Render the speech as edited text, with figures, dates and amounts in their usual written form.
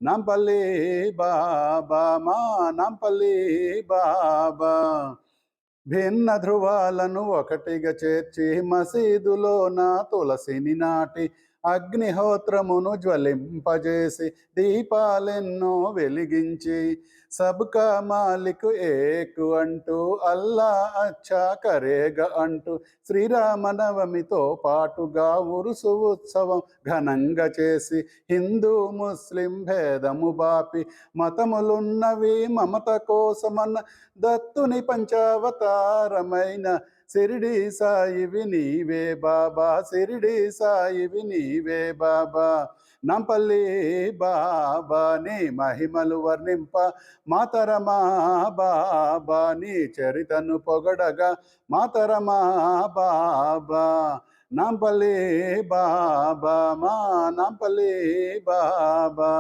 నాంపల్లి బాబా మా నాంపల్లి బాబా. భిన్న ధృవాలను ఒకటిగా చేర్చి మసీదులోన తులసిని నాటి అగ్నిహోత్రమును జ్వలింపజేసి దీపాలెన్నో వెలిగించి సబ్కా మాలిక్ ఏక్ అంటూ అల్లా అచ్చా కరేగ అంటూ శ్రీరామనవమితో పాటుగా ఉరుసు ఉత్సవం ఘనంగా చేసి హిందూ ముస్లిం భేదము బాపి మతములున్నవి మమత కోసమన్న దత్తుని పంచావతారమైన షిరిడి సాయివి నీవే బాబా, షిరిడి సాయివి నీవే బాబా. నాంపల్లి బాబా నీ మహిమలు వర్ణింప మాతరమా బాబా నీ చరితను పొగడగా మాతరమా బాబా. నాంపల్లి బాబా మా నాంపల్లి బాబా.